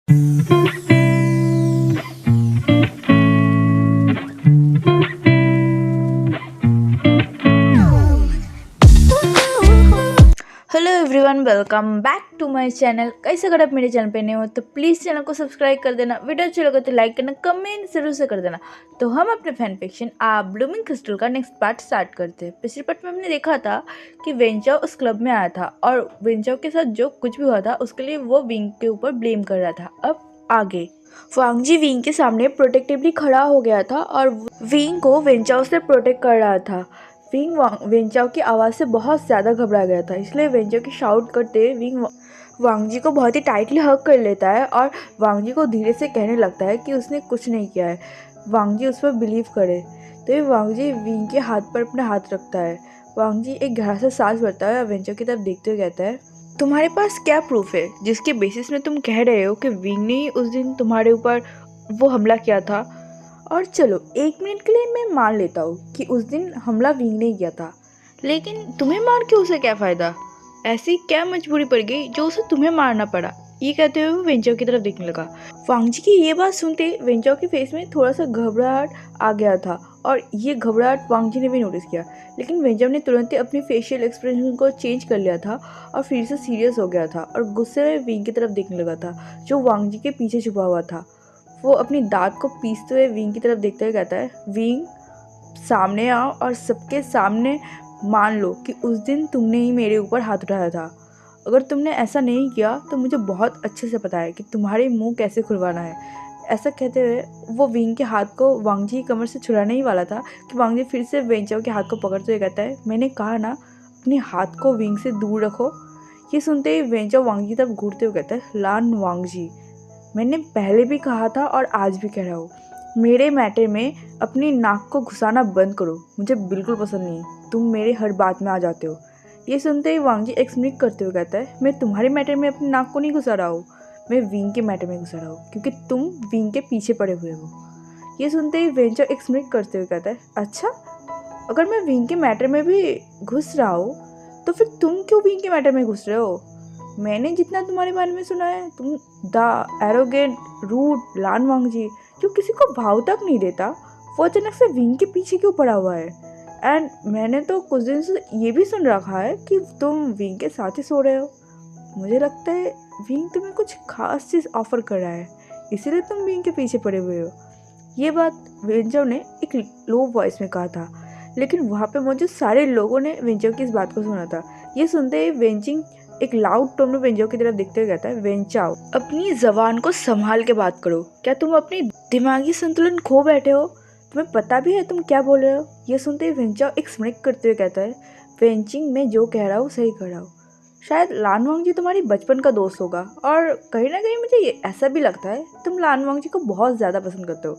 Hello everyone, welcome back to my channel. कैसे अगर आप मेरे चैनल पे नए हो तो प्लीज़ चैनल को सब्सक्राइब कर देना, वीडियो अच्छा लगे तो लाइक करना, कमेंट जरूर से कर देना। तो हम अपने फैन फिक्शन आ ब्लूमिंग क्रिस्टल का नेक्स्ट पार्ट स्टार्ट करते हैं। पिछले पार्ट में हमने देखा था कि वेंचाओ उस क्लब में आया था और वेंचाओ के साथ जो कुछ भी हुआ था उसके लिए वो विंग के ऊपर ब्लेम कर रहा था। अब आगे वांगजी विंग के सामने प्रोटेक्टिवली खड़ा हो गया था और विंग को वेंचाओ से प्रोटेक्ट कर रहा था। विंग वेंचाओ की आवाज़ से बहुत ज़्यादा घबरा गया था, इसलिए वेंचाओ की शाउट करते विंग वांगजी को बहुत ही टाइटली हग कर लेता है और वांगजी को धीरे से कहने लगता है कि उसने कुछ नहीं किया है, वांगजी उस पर बिलीव करे। तो ये वांगजी विंग के हाथ पर अपना हाथ रखता है। वांगजी एक गहरा सा सांस भरता है और वेंचाओ की तरफ देखते हुए कहता है, तुम्हारे पास क्या प्रूफ है जिसके बेसिस में तुम कह रहे हो कि विंग ने ही उस दिन तुम्हारे ऊपर वो हमला किया था? और चलो एक मिनट के लिए मैं मान लेता हूँ कि उस दिन हमला विंग ने किया था, लेकिन तुम्हें मार के उसे क्या फ़ायदा? ऐसी क्या मजबूरी पड़ गई जो उसे तुम्हें मारना पड़ा? ये कहते हुए वो वेंचाओ की तरफ देखने लगा। वांगजी की ये बात सुनते वेंचाओ के फेस में थोड़ा सा घबराहट आ गया था और ये घबराहट वांगजी ने भी नोटिस किया, लेकिन वेंचाओ ने तुरंत ही अपनी फेशियल एक्सप्रेशन को चेंज कर लिया था और फिर से सीरियस हो गया था और गुस्से में विंग की तरफ देखने लगा था जो वांगजी के पीछे छुपा हुआ था। वो अपनी दांत को पीसते हुए विंग की तरफ देखते हुए कहता है, विंग सामने आओ और सबके सामने मान लो कि उस दिन तुमने ही मेरे ऊपर हाथ उठाया था। अगर तुमने ऐसा नहीं किया तो मुझे बहुत अच्छे से पता है कि तुम्हारे मुंह कैसे खुलवाना है। ऐसा कहते हुए वो विंग के हाथ को वांगजी की कमर से छुड़ाने ही वाला था कि वांगजी फिर से वेंचाओ के हाथ को पकड़ते हुए कहता है, मैंने कहा ना अपने हाथ को विंग से दूर रखो। ये सुनते ही वेंचाओ वांगजी की तरफ घूरते हुए कहता है, लान वांगजी, मैंने पहले भी कहा था और आज भी कह रहा हूँ, मेरे मैटर में अपनी नाक को घुसाना बंद करो, मुझे बिल्कुल पसंद नहीं, तुम मेरे हर बात में आ जाते हो। ये सुनते ही वांगजी एक्सप्लेन करते हुए कहता है, मैं तुम्हारे मैटर में अपनी नाक को नहीं घुसा रहा हूँ, मैं विंग के मैटर में घुसा रहा हूँ क्योंकि तुम विंग के पीछे पड़े हुए हो। ये सुनते ही वेंचर एक्सप्लेन करते हुए कहता है, अच्छा, अगर मैं विंग के मैटर में भी घुस रहा हूँ तो फिर तुम क्यों विंग के मैटर में घुस रहे हो? मैंने जितना तुम्हारे बारे में सुना है, तुम द एरोगेंट रूड लान वांगजी जो किसी को भाव तक नहीं देता, वो अचानक से विंग के पीछे क्यों पड़ा हुआ है? एंड मैंने तो कुछ दिन से ये भी सुन रखा है कि तुम विंग के साथ ही सो रहे हो। मुझे लगता है विंग तुम्हें कुछ खास चीज़ ऑफर कर रहा है, इसीलिए तुम विंग के पीछे पड़े हुए हो। ये बात वेंचर ने एक लो वॉइस में कहा था, लेकिन वहाँ पे मौजूद सारे लोगों ने वेंचर की इस बात को सुना था। ये सुनते ही वेंचिंग एक लाउड टोन में वेंचाओ की तरफ देखते हुए कहता है, वेंचाओ, अपनी जबान को संभाल के बात करो। क्या तुम अपनी दिमागी संतुलन खो बैठे हो? तुम्हें पता भी है तुम क्या बोल रहे हो? ये सुनते ही वेंचाओ एक स्मिक करते हुए कहता है, वेंचिंग, मैं जो कह रहा हूँ सही कर रहा हूँ। शायद लानवांग जी तुम्हारी बचपन का दोस्त होगा और कहीं ना कहीं मुझे ये ऐसा भी लगता है तुम लानवांग जी को बहुत ज़्यादा पसंद करते हो,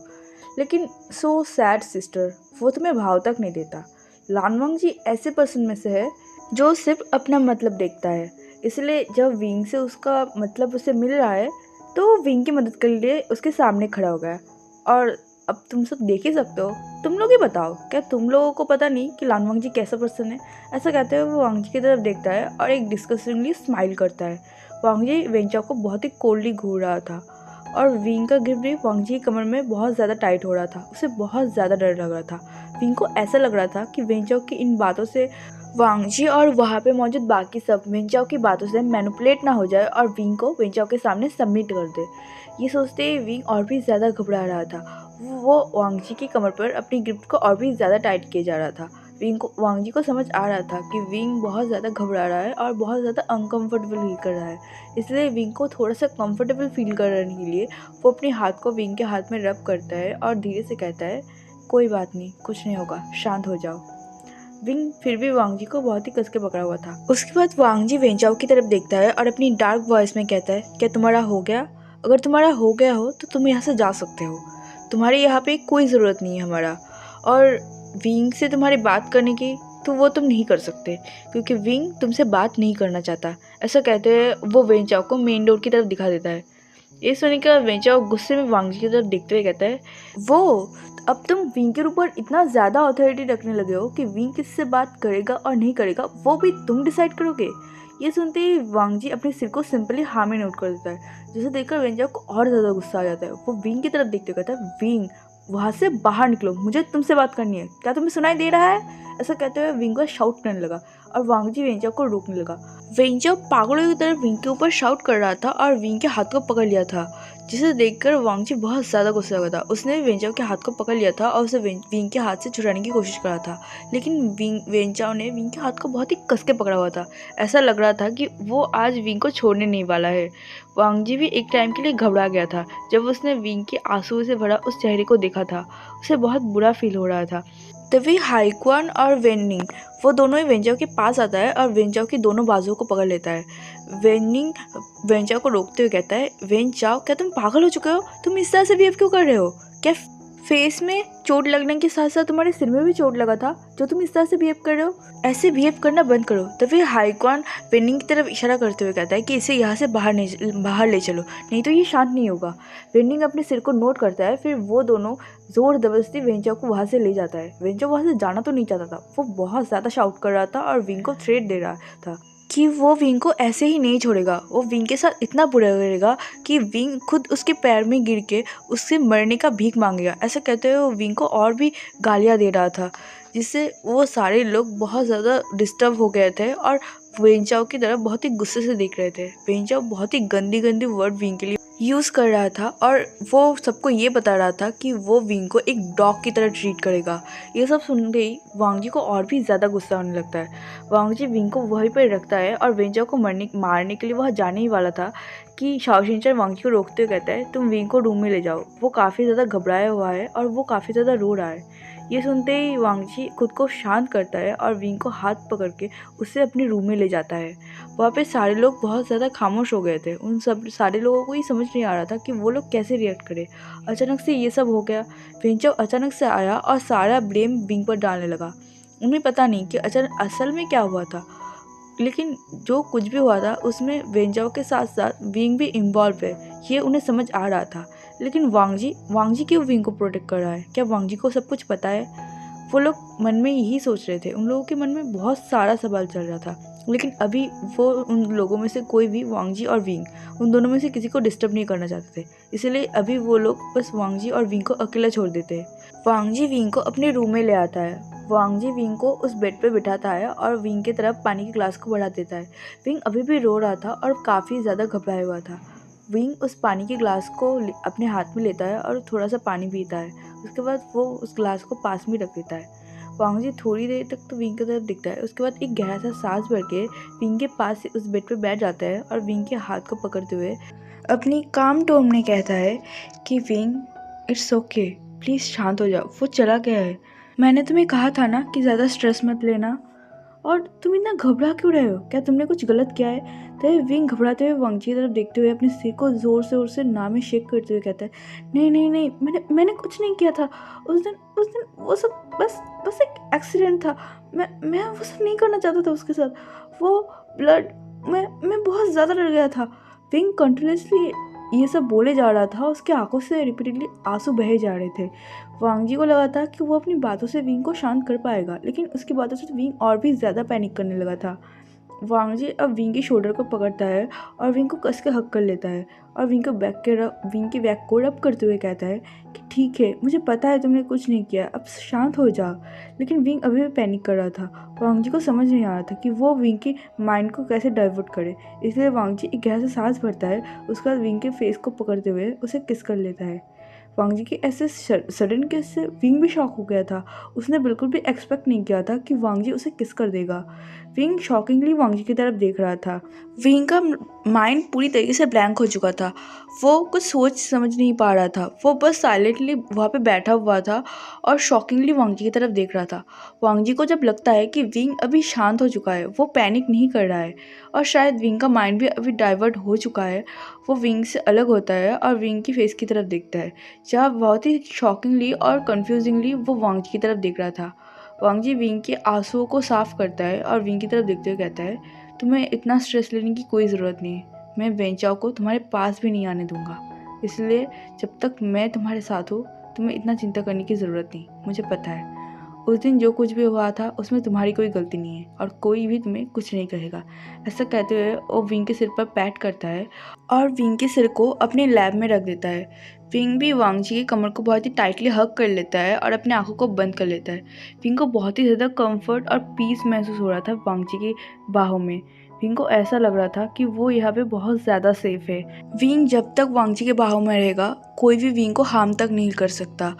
लेकिन सो सैड सिस्टर, वो तुम्हें भाव तक नहीं देता। लानवांग जी ऐसे पर्सन में से है जो सिर्फ अपना मतलब देखता है, इसलिए जब विंग से उसका मतलब उसे मिल रहा है तो वो विंग की मदद के लिए उसके सामने खड़ा हो गया। और अब तुम सब देख ही सकते हो, तुम लोग ही बताओ, क्या तुम लोगों को पता नहीं कि लानवांग जी कैसा पर्सन है? ऐसा कहते हुए वो वांग जी की तरफ देखता है और एक डिस्कसिंगली स्माइल करता है। वांग जी वेंचा को बहुत ही कोल्डली घूर रहा था और विंग का ग्रिप भी वांग जी की कमर में बहुत ज़्यादा टाइट हो रहा था। उसे बहुत ज़्यादा डर लग रहा था। विंग को ऐसा लग रहा था कि वेंचाओ की इन बातों से वांगजी और वहाँ पे मौजूद बाकी सब वेंचाओ की बातों से मैनिपुलेट ना हो जाए और विंग को वेंचाओ के सामने सबमिट कर दे। ये सोचते ही विंग और भी ज़्यादा घबरा रहा था। वो वांगजी की कमर पर अपनी ग्रिप को और भी ज़्यादा टाइट किए जा रहा था। वांगजी को समझ आ रहा था कि विंग बहुत ज़्यादा घबरा रहा है और बहुत ज़्यादा अनकम्फर्टेबल फील कर रहा है, इसलिए विंग को थोड़ा सा कंफर्टेबल फील करने के लिए वो अपने हाथ को विंग के हाथ में रब करता है और धीरे से कहता है, कोई बात नहीं, कुछ नहीं होगा, शांत हो जाओ। विंग फिर भी वांगजी को बहुत ही कस के पकड़ा हुआ था। उसके बाद वांगजी वेंचाओ की तरफ देखता है और अपनी डार्क वॉइस में कहता है, क्या तुम्हारा हो गया? अगर तुम्हारा हो गया हो तो तुम यहाँ से जा सकते हो, तुम्हारे यहाँ पे कोई ज़रूरत नहीं है हमारा। और विंग से तुम्हारी बात करने की तो वो तुम नहीं कर सकते क्योंकि विंग तुमसे बात नहीं करना चाहता। ऐसा कहते हुए वो वेंचाओ को मेन डोर की तरफ दिखा देता है। ये सुनने के बाद वेंचाओ गुस्से में वांगजी की तरफ देखते हुए कहता है, वो, अब तुम विंग के ऊपर इतना ज़्यादा अथॉरिटी रखने लगे हो कि विंग किससे बात करेगा और नहीं करेगा वो भी तुम डिसाइड करोगे? ये सुनते ही वांग जी अपने सिर को सिंपली हाँ में नोट कर देता है, जिसे देखकर वेंजाओ को और ज़्यादा गुस्सा आ जाता है। वो विंग की तरफ देखते हुए कहता है, विंग वहाँ से बाहर निकलो, मुझे तुमसे बात करनी है, क्या तुम्हें सुनाई दे रहा है? ऐसा कहते हुए विंग को शाउट करने लगा और वांग जी वेंजाओ को रोकने लगा। वेंजाओ पागलों की तरह विंग के ऊपर शाउट कर रहा था और विंग के हाथ को पकड़ लिया था, जिसे देखकर वांग जी बहुत ज़्यादा गुस्सा हो गया था। उसने वेंजाओ के हाथ को पकड़ लिया था और उसे विंग के हाथ से छुड़ाने की कोशिश कर रहा था, लेकिन वेंजाओ ने विंग के हाथ को बहुत ही कस के पकड़ा हुआ था। ऐसा लग रहा था कि वो आज विंग को छोड़ने नहीं वाला है। वांग जी भी एक टाइम के लिए घबरा गया था। जब उसने विंग के आंसू से भरा उस चेहरे को देखा था, उसे बहुत बुरा फील हो रहा था। तभी हाइक्वान और वेनिंग वो दोनों ही वेंजाओ के पास आता है और वेंजाओ की दोनों बाजुओं को पकड़ लेता है। वेनिंग वेंजाओ को रोकते हुए कहता है, वेंजाओ क्या तुम पागल हो चुके हो? तुम इस तरह से बिहेव क्यों कर रहे हो? क्या फेस में चोट लगने के साथ साथ तुम्हारे सिर में भी चोट लगा था जो तुम इस तरह से बिहेव कर रहे हो? ऐसे बिहेव करना बंद करो। तभी हाइक्वान वेनिंग की तरफ इशारा करते हुए कहता है कि इसे यहाँ से बाहर ले चलो, नहीं तो ये शांत नहीं होगा। वेनिंग अपने सिर को नोट करता है, फिर वो दोनों जोर जबरदस्ती वेंजाओ को वहाँ से ले जाता है। वेंजाओ वहाँ से जाना तो नहीं चाहता था, वो बहुत ज़्यादा शाउट कर रहा था और विंग को थ्रेट दे रहा था कि वो विंग को ऐसे ही नहीं छोड़ेगा। वो विंग के साथ इतना बुरा करेगा कि विंग खुद उसके पैर में गिर के उससे मरने का भीख मांगेगा। ऐसा कहते हुए वो विंग को और भी गालियाँ दे रहा था, जिससे वो सारे लोग बहुत ज़्यादा डिस्टर्ब हो गए थे और वेंजाओ की तरफ बहुत ही गुस्से से देख रहे थे। वेंजाओ बहुत ही गंदी गंदी वर्ड विंग के लिए यूज़ कर रहा था और वो सबको ये बता रहा था कि वो विंग को एक डॉग की तरह ट्रीट करेगा। ये सब सुनते ही वांग जी को और भी ज़्यादा गुस्सा होने लगता है। वांग जी विंग को वहीं पर रखता है और वेंजाओ को मारने के लिए वह जाने ही वाला था कि शाओशिनचर वांग जी को रोकते हुए कहता है, तुम विंग को रूम में ले जाओ, वो काफ़ी ज़्यादा घबराया हुआ है और वो काफ़ी ज़्यादा रो रहा है। ये सुनते ही वांग जी खुद को शांत करता है और विंग को हाथ पकड़ के उसे अपने रूम में ले जाता है। वहाँ पे सारे लोग बहुत ज़्यादा खामोश हो गए थे। उन सब सारे लोगों को ये समझ नहीं आ रहा था कि वो लोग कैसे रिएक्ट करें। अचानक से ये सब हो गया। वेंजाओ अचानक से आया और सारा ब्लेम विंग पर डालने लगा। उन्हें पता नहीं कि असल में क्या हुआ था, लेकिन जो कुछ भी हुआ था उसमें वेंजाओ के साथ साथ विंग भी इन्वॉल्व है, ये उन्हें समझ आ रहा था। लेकिन वांग जी क्यों विंग को प्रोटेक्ट कर रहा है? क्या वांग जी को सब कुछ पता है? वो लोग मन में यही सोच रहे थे। उन लोगों के मन में बहुत सारा सवाल चल रहा था, लेकिन अभी वो उन लोगों में से कोई भी वांग जी और विंग उन दोनों में से किसी को डिस्टर्ब नहीं करना चाहते थे। इसलिए अभी वो लोग बस वांग जी और विंग को अकेला छोड़ देते हैं। वांग जी विंग को अपने रूम में ले आता है। वांग जी विंग को उस बेड पे बिठाता है और विंग की तरफ पानी के ग्लास को बढ़ा देता है। विंग अभी भी रो रहा था और काफ़ी ज़्यादा घबराया हुआ था। विंग उस पानी के ग्लास को अपने हाथ में लेता है और थोड़ा सा पानी पीता है। उसके बाद वो उस ग्लास को पास में रख देता है। वांग जी थोड़ी देर तक तो विंग की तरफ दिखता है। उसके बाद एक गहरा सा सांस भर के विंग के पास से उस बेड पर बैठ जाता है और विंग के हाथ को पकड़ते हुए अपनी काम टोन में कहता है कि विंग, इट्स ओके, प्लीज़ शांत हो जाओ, वो चला गया है। मैंने तुम्हें कहा था ना कि ज़्यादा स्ट्रेस मत लेना, और तुम इतना घबरा क्यों रहे हो? क्या तुमने कुछ गलत किया है? तभी विंग घबराते हुए वांग जी की तरफ देखते हुए अपने सिर को ज़ोर से ना में शेक करते हुए कहता है, नहीं नहीं नहीं, मैंने कुछ नहीं किया था। उस दिन वो सब बस एक एक्सीडेंट था। मैं वो सब नहीं करना चाहता था उसके साथ। वो ब्लड, मैं बहुत ज़्यादा डर गया था। विंग कंटिन्यूसली ये सब बोले जा रहा था। उसके आंखों से रिपीटेडली आंसू बहे जा रहे थे। वांग जी को लगा था कि वो अपनी बातों से विंग को शांत कर पाएगा, लेकिन उसकी बातों से विंग और भी ज़्यादा पैनिक करने लगा था। वांग जी अब विंग के शोल्डर को पकड़ता है और विंग को कस के हक कर लेता है और विंग की बैक को रब करते हुए कहता है कि ठीक है, मुझे पता है तुमने कुछ नहीं किया, अब शांत हो जाओ। लेकिन विंग अभी भी पैनिक कर रहा था। वांग जी को समझ नहीं आ रहा था कि वो विंग की माइंड को कैसे डाइवर्ट करे। इसलिए वांग जी एक गहरा सा सांस भरता है। उसके बाद विंग के फेस को पकड़ते हुए उसे किस कर लेता है। वांग जी के ऐसे सडन किस से विंग भी शॉक हो गया था। उसने बिल्कुल भी एक्सपेक्ट नहीं किया था कि वांग जी उसे किस कर देगा। विंग शॉकिंगली वांग जी की तरफ देख रहा था। विंग का माइंड पूरी तरीके से ब्लैंक हो चुका था। वो कुछ सोच समझ नहीं पा रहा था। वो बस साइलेंटली वहाँ पे बैठा हुआ था और शॉकिंगली वांग जी की तरफ देख रहा था। वांग जी को जब लगता है कि विंग अभी शांत हो चुका है, वो पैनिक नहीं कर रहा है और शायद विंग का माइंड भी अभी डाइवर्ट हो चुका है, वो विंग से अलग होता है और विंग की फेस की तरफ देखता है, जहाँ बहुत ही शॉकिंगली और कन्फ्यूजिंगली वो वांग जी की तरफ देख रहा था। वांग जी विंग के आंसुओं को साफ करता है और विंग की तरफ देखते हुए कहता है, तुम्हें इतना स्ट्रेस लेने की कोई ज़रूरत नहीं है। मैं वेंचाओ को तुम्हारे पास भी नहीं आने दूंगा। इसलिए जब तक मैं तुम्हारे साथ हूँ, तुम्हें इतना चिंता करने की ज़रूरत नहीं, मुझे पता है। उस दिन जो कुछ भी हुआ था उसमें तुम्हारी कोई गलती नहीं है और कोई भी तुम्हें कुछ नहीं कहेगा। ऐसा कहते हुए वो विंग के सिर पर पैट करता है और विंग के सिर को अपने लैब में रख देता है। विंग भी वांग जी की कमर को बहुत ही टाइटली हग कर लेता है और अपने आंखों को बंद कर लेता है। विंग को बहुत ही ज़्यादा कंफर्ट और पीस महसूस हो रहा था वांग जी की बाहों में। विंग को ऐसा लग रहा था कि वो यहाँ पे बहुत ज़्यादा सेफ है। विंग जब तक वांग जी के बाहों में रहेगा कोई भी विंग को हार्म तक नहीं कर सकता।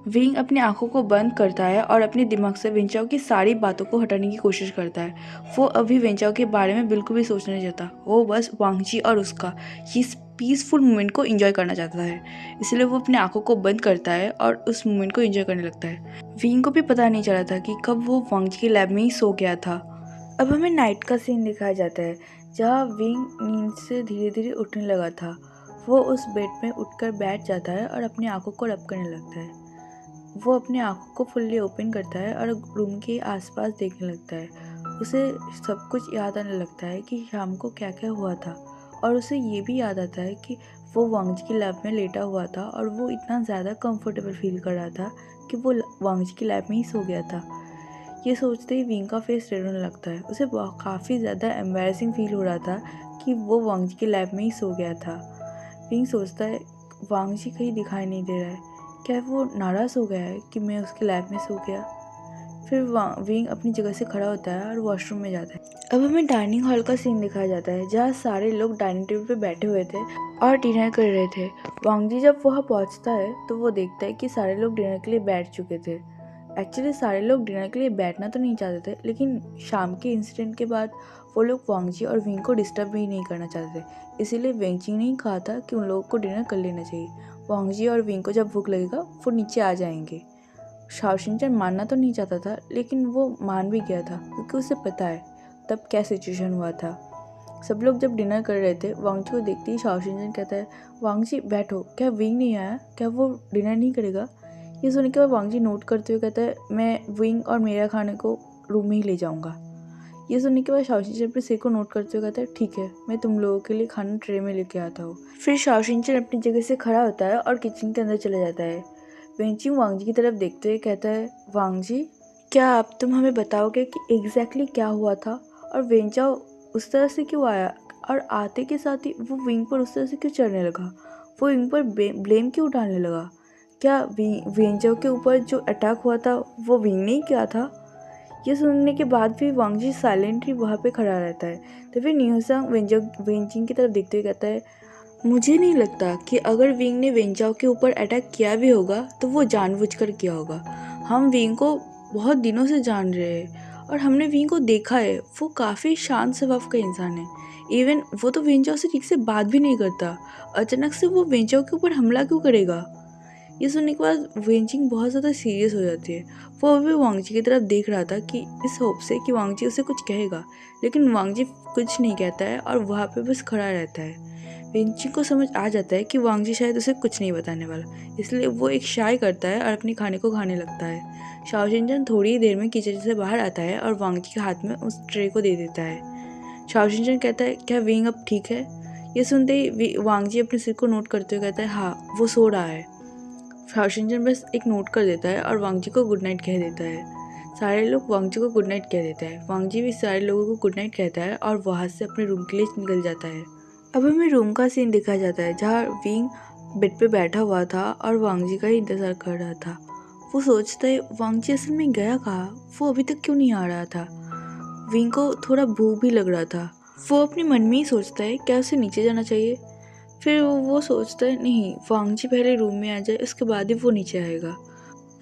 विंग अपनी आंखों को बंद करता है और अपने दिमाग से वेंचाओ की सारी बातों को हटाने की कोशिश करता है। वो अभी वेंचाओ के बारे में बिल्कुल भी सोचना नहीं चाहता। वो बस वांगजी और उसका इस पीसफुल मोमेंट को एंजॉय करना चाहता है। इसलिए वो अपनी आंखों को बंद करता है और उस मोमेंट को एंजॉय करने लगता है। विंग को भी पता नहीं चला था कि कब वो वांगजी के लैब में ही सो गया था। अब हमें नाइट का सीन दिखाया जाता है जहाँ विंग नींद से धीरे धीरे उठने लगा था। वो उस बेड में उठकर बैठ जाता है और अपनी आंखों को रब करने लगता है। वो अपनी आंखों को फुल्ली ओपन करता है और रूम के आसपास देखने लगता है। उसे सब कुछ याद आने लगता है कि शाम को क्या क्या हुआ था और उसे ये भी याद आता है कि वो वांगजी की लैब में लेटा हुआ था और वो इतना ज़्यादा कंफर्टेबल फील कर रहा था कि वो वांगजी की लैब में ही सो गया था। ये सोचते ही विंग का फेस रेड होने लगता है। उसे काफ़ी ज़्यादा एम्बैरेसिंग फील हो रहा था कि वो वांगजी की लैब में ही सो गया था। विंग सोचता है वांगजी कहीं दिखाई नहीं दे रहा है, क्या वो नाराज़ हो गया है कि मैं उसके लैब में सो गया। फिर विंग अपनी जगह से खड़ा होता है और वॉशरूम में जाता है। अब हमें डाइनिंग हॉल का सीन दिखाया जाता है जहाँ सारे लोग डाइनिंग टेबल पे बैठे हुए थे और डिनर कर रहे थे। वांगजी जब वहाँ पहुँचता है तो वो देखता है कि सारे लोग डिनर के लिए बैठ चुके थे। एक्चुअली सारे लोग डिनर के लिए बैठना तो नहीं चाहते थे, लेकिन शाम के इंसिडेंट के बाद वो लोग वांगजी और विंग को डिस्टर्ब भी नहीं करना चाहते थे। इसीलिए वेंची ने कहा था कि उन लोगों को डिनर कर लेना चाहिए। वांगजी और विंग को जब भूख लगेगा वो नीचे आ जाएंगे। शाओशिनचन मानना तो नहीं चाहता था, लेकिन वो मान भी गया था क्योंकि उसे पता है तब क्या सिचुएशन हुआ था। सब लोग जब डिनर कर रहे थे वांगजी को देखते ही शाओशिनचन कहता है, वांगजी बैठो, क्या विंग नहीं आया, क्या वो डिनर नहीं करेगा। ये सुनने के बाद वांगजी नोट करते हुए कहता है, मैं विंग और मेरा खाने को रूम में ही ले जाऊँगा। ये सुनने के बाद शाओशिनचन अपने सिर को नोट करते हुए कहता है, ठीक है, मैं तुम लोगों के लिए खाना ट्रे में लेके आता हूँ। फिर शाओशिनचन अपनी जगह से खड़ा होता है और किचन के अंदर चला जाता है। वेंची वांगजी की तरफ देखते हुए कहता है, वांगजी क्या आप तुम हमें बताओगे कि एग्जैक्टली क्या हुआ था और वेंचाओ उस तरह से क्यों आया और आते के साथ ही वो विंग पर उस तरह से क्यों चढ़ने लगा, वो विंग पर ब्लेम क्यों उठाने लगा। क्या वेंचाओ के ऊपर जो अटैक हुआ था वो विंग ने ही किया था। ये सुनने के बाद भी वांगजी साइलेंटली वहाँ पे खड़ा रहता है। तो फिर न्यूसंग वेंचिंग की तरफ देखते हुए कहता है, मुझे नहीं लगता कि अगर विंग ने वेंचाओ के ऊपर अटैक किया भी होगा तो वो जानबूझकर किया होगा। हम विंग को बहुत दिनों से जान रहे हैं और हमने विंग को देखा है, वो काफ़ी शांत स्वभाव का इंसान है। इवन वो तो वेंचाओ से ठीक से बात भी नहीं करता, अचानक से वो वेंचाओ के ऊपर हमला क्यों करेगा। ये सुनने के बाद वेंचिंग बहुत ज़्यादा सीरियस हो जाती है। वो अभी वांगजी की तरफ देख रहा था कि इस होप से कि वांगजी उसे कुछ कहेगा, लेकिन वांगजी कुछ नहीं कहता है और वहाँ पे बस खड़ा रहता है। वेंचिंग को समझ आ जाता है कि वांगजी शायद उसे कुछ नहीं बताने वाला, इसलिए वो एक शाय करता है और अपने खाने को खाने लगता है। शाओशिनचन थोड़ी ही देर में किचन से बाहर आता है और वांगजी के हाथ में उस ट्रे को दे देता है। शाओशिनचन कहता है, क्या विंग अब ठीक है। ये सुनते ही वांगजी अपने सिर को नोट करते हुए कहता है, हाँ वो सो रहा है। शाओशिनचन बस एक नोट कर देता है और वांगजी को गुड नाइट कह देता है। सारे लोग वांगजी को गुड नाइट कह देता है। वांगजी भी सारे लोगों को गुड नाइट कहता है और वहाँ से अपने रूम के लिए निकल जाता है। अब हमें रूम का सीन दिखाया जाता है जहाँ विंग बेड पे बैठा हुआ था और वांगजी का ही इंतज़ार कर रहा था। वो सोचता है वांगजी असल में गया कहाँ, वो अभी तक क्यों नहीं आ रहा था। विंग को थोड़ा भूख भी लग रहा था। वो अपने मन में ही सोचता है क्या उसे नीचे जाना चाहिए। फिर वो सोचता है नहीं, वांगजी पहले रूम में आ जाए उसके बाद ही वो नीचे आएगा।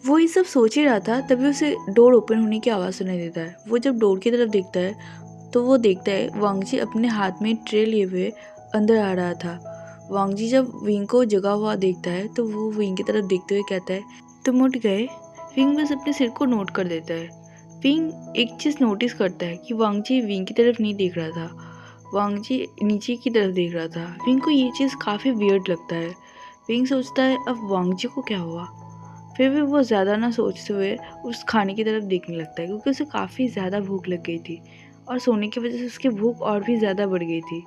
वो ये सब सोच ही रहा था तभी उसे डोर ओपन होने की आवाज़ सुनाई देता है। वो जब डोर की तरफ देखता है तो वो देखता है वांगजी अपने हाथ में ट्रे लिए हुए अंदर आ रहा था। वांगजी जब विंग को जगा हुआ देखता है तो वो विंग की तरफ देखते हुए कहता है, तुम उठ गए। विंग बस अपने सिर को नोट कर देता है। विंग एक चीज़ नोटिस करता है कि वांगजी विंग की तरफ नहीं देख रहा था, वांगजी नीचे की तरफ देख रहा था। विंग को ये चीज़ काफ़ी वियर्ड लगता है। विंग सोचता है अब वांगजी को क्या हुआ। फिर भी वो ज़्यादा ना सोचते हुए उस खाने की तरफ देखने लगता है क्योंकि उसे काफ़ी ज़्यादा भूख लग गई थी और सोने की वजह से उसकी भूख और भी ज़्यादा बढ़ गई थी।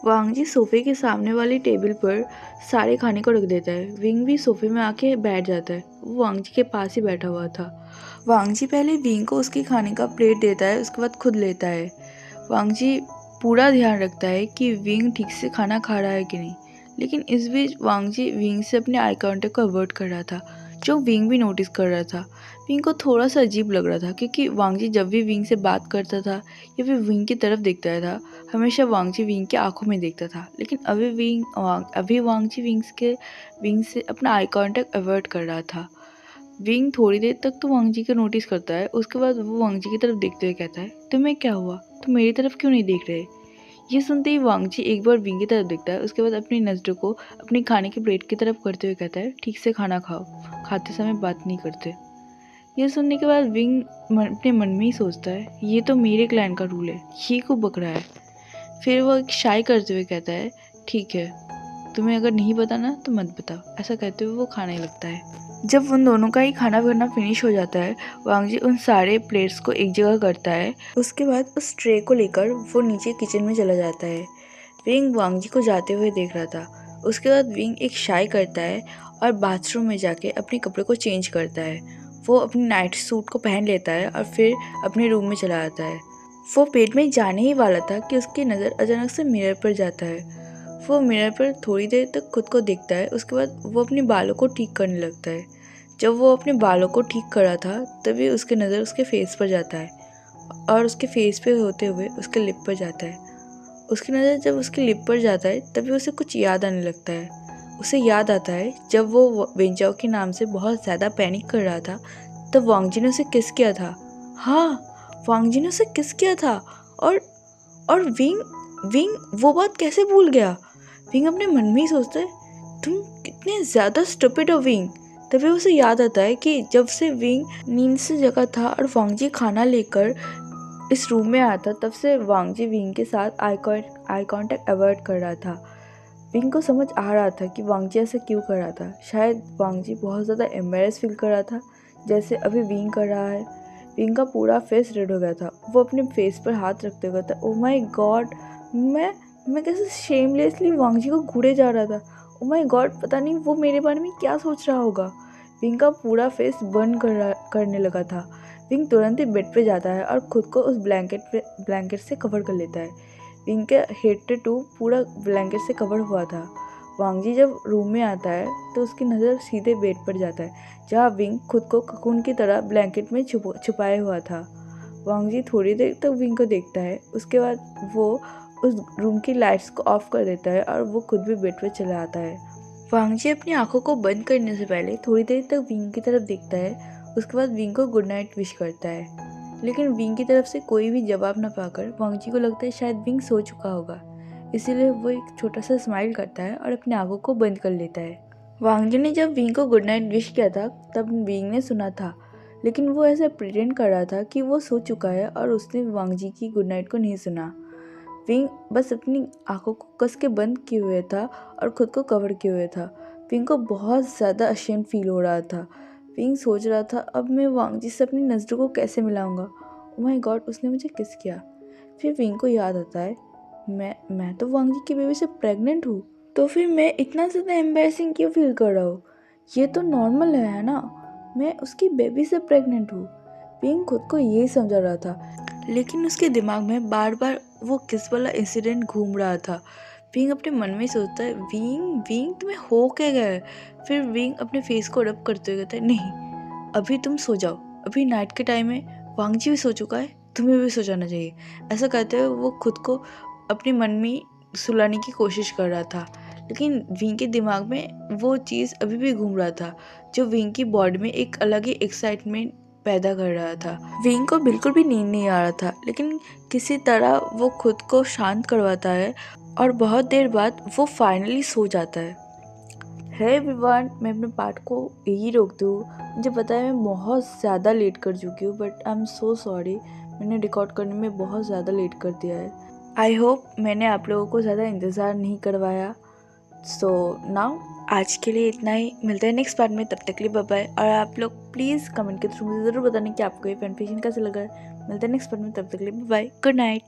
वांगजी सोफे के सामने वाली टेबल पर सारे खाने को रख देता है। विंग भी सोफे में आके बैठ जाता है। वो वांग जी के पास ही बैठा हुआ था। वांग जी पहले विंग को उसके खाने का प्लेट देता है, उसके बाद खुद लेता है। वांग जी पूरा ध्यान रखता है कि विंग ठीक से खाना खा रहा है कि नहीं, लेकिन इस बीच वांग जी विंग से अपने आई कांटेक्ट को अवॉइड कर रहा था, जो विंग भी नोटिस कर रहा था। विंग को थोड़ा सा अजीब लग रहा था क्योंकि वांग जी जब भी विंग से बात करता था या फिर विंग की तरफ देखता था, हमेशा वांग जी विंग की आंखों में देखता था। लेकिन अभी वांग जी विंग से अपना आई कांटेक्ट अवॉइड कर रहा था। विंग थोड़ी देर तक तो वांग जी को नोटिस करता है, उसके बाद वो वांग जी की तरफ देखते हुए कहता है, तुम्हें क्या हुआ, तुम मेरी तरफ क्यों नहीं देख रहे। ये सुनते ही वांग जी एक बार विंग की तरफ देखता है, उसके बाद अपनी नज़रों को अपनी खाने की प्लेट की तरफ करते हुए कहता है, ठीक से खाना खाओ, खाते समय बात नहीं करते। ये सुनने के बाद विंग अपने मन में ही सोचता है, ये तो मेरे क्लैन का रूल है, ये को बक रहा है। फिर वो एक शाई करते हुए कहता है, ठीक है, तुम्हें अगर नहीं पता ना तो मत बताओ। ऐसा कहते हुए वो खाने लगता है। जब उन दोनों का ही खाना बनना फिनिश हो जाता है, वांग जी उन सारे प्लेट्स को एक जगह करता है। उसके बाद उस ट्रे को लेकर वो नीचे किचन में चला जाता है। विंग वांग जी को जाते हुए देख रहा था। उसके बाद विंग एक शाई करता है और बाथरूम में जाके अपने कपड़े को चेंज करता है। वो अपनी नाइट सूट को पहन लेता है और फिर अपने रूम में चला आता है। वो बेड में जाने ही वाला था कि उसकी नज़र अचानक से मिरर पर जाता है। वो मिरर पर थोड़ी देर तक खुद को देखता है, उसके बाद वो अपने बालों को ठीक करने लगता है। जब वो अपने बालों को ठीक कर रहा था तभी उसकी नज़र उसके फेस पर जाता है और उसके फेस पे होते हुए उसके लिप पर जाता है। उसकी नज़र जब उसके लिप पर जाता है तभी उसे कुछ याद आने लगता है। उसे याद आता है जब वो वेंचाओ के नाम से बहुत ज़्यादा पैनिक कर रहा था तब वांग जी ने उसे किस किया था। हाँ, वांग जी ने उसे किस किया था। और विंग वो बात कैसे भूल गया। विंग अपने मन में ही सोचता है, तुम कितने ज़्यादा स्टूपिड हो विंग। तभी उसे याद आता है कि जब से विंग नींद से जगा था और वांग जी खाना लेकर इस रूम में आया था, तब से वांग जी विंग के साथ आई कांटेक्ट अवॉइड कर रहा था। विंग को समझ आ रहा था कि वांग जी ऐसा क्यों कर रहा था। शायद वांग जी बहुत ज़्यादा एम्बेरस फील कर रहा था, जैसे अभी विंग कर रहा है। विंग का पूरा फेस रेड हो गया था। वो अपने फेस पर हाथ रखते हुए था, ओ माय गॉड, मैं कैसे शेमलेसली वांग जी को घूरे जा रहा था। ओ माय गॉड, पता नहीं वो मेरे बारे में क्या सोच रहा होगा। विंग का पूरा फेस बर्न करने लगा था। विंग तुरंत ही बेड पे जाता है और खुद को उस ब्लैंकेट से कवर कर लेता है। विंग के हेड से टू पूरा ब्लैंकेट से कवर हुआ था। वांग जी जब रूम में आता है तो उसकी नज़र सीधे बेड पर जाता है, जहाँ विंग खुद को ककून की तरह ब्लैंकेट में छुपाया हुआ था। वांग जी थोड़ी देर तक विंग को देखता है, उसके बाद वो उस रूम की लाइट्स को ऑफ कर देता है और वो खुद भी बेड पर चला आता है। वांग जी अपनी आंखों को बंद करने से पहले थोड़ी देर तक विंग की तरफ देखता है, उसके बाद विंग को गुड नाइट विश करता है। लेकिन विंग की तरफ से कोई भी जवाब न पाकर वांग जी को लगता है शायद विंग सो चुका होगा, इसीलिए वो एक छोटा सा स्माइल करता है और अपनी आंखों को बंद कर लेता है। वांग जी ने जब विंग को गुड नाइट विश किया था तब विंग ने सुना था, लेकिन वो ऐसा प्रिटेंड कर रहा था कि वो सो चुका है और उसने वांग जी की गुड नाइट को नहीं सुना। विंग बस अपनी आंखों को कस के बंद किए हुए था और खुद को कवर किए हुए था। विंग को बहुत ज़्यादा अशेम्ड फील हो रहा था। विंग सोच रहा था, अब मैं वांग जी से अपनी नज़रों को कैसे मिलाऊंगा। ओह माय गॉड, उसने मुझे किस किया। फिर विंग को याद आता है, मैं तो वांग जी की बेबी से प्रेग्नेंट हूँ, तो फिर मैं इतना ज़्यादा एम्बैरसिंग क्यों फील कर रहा हूँ। ये तो नॉर्मल है ना, मैं उसकी बेबी से प्रेग्नेंट हूँ। विंग खुद को यही समझा रहा था, लेकिन उसके दिमाग में बार बार वो किस वाला इंसिडेंट घूम रहा था। विंग अपने मन में सोचता है, विंग तुम्हें हो क्या गया है। फिर विंग अपने फेस को रब करते हुए कहता है, नहीं, अभी तुम सो जाओ, अभी नाइट के टाइम है, वांग जी भी सो चुका है, तुम्हें भी सो जाना चाहिए। ऐसा कहते हुए वो खुद को अपने मन में सुलाने की कोशिश कर रहा था, लेकिन विंग के दिमाग में वो चीज़ अभी भी घूम रहा था, जो विंग की बॉडी में एक अलग ही एक्साइटमेंट पैदा कर रहा था। विंग को बिल्कुल भी नींद नहीं आ रहा था, लेकिन किसी तरह वो खुद को शांत करवाता है और बहुत देर बाद वो फाइनली सो जाता है। हे एवरीवन, मैं अपने पार्ट को यही रोकती हूँ। मुझे पता है मैं बहुत ज़्यादा लेट कर चुकी हूँ, but I am so sorry, मैंने रिकॉर्ड करने में बहुत ज़्यादा लेट कर दिया है। आई होप मैंने आप लोगों को ज़्यादा इंतज़ार नहीं करवाया। सो नाउ आज के लिए इतना ही, मिलते हैं नेक्स्ट पार्ट में, तब तक के लिए बाय बाय। और आप लोग प्लीज़ कमेंट के थ्रू मुझे ज़रूर बताना कि आपको ये फैन फिक्शन कैसे लगा है। मिलते हैं नेक्स्ट पार्ट में, तब तक के लिए बाय बाय, गुड नाइट।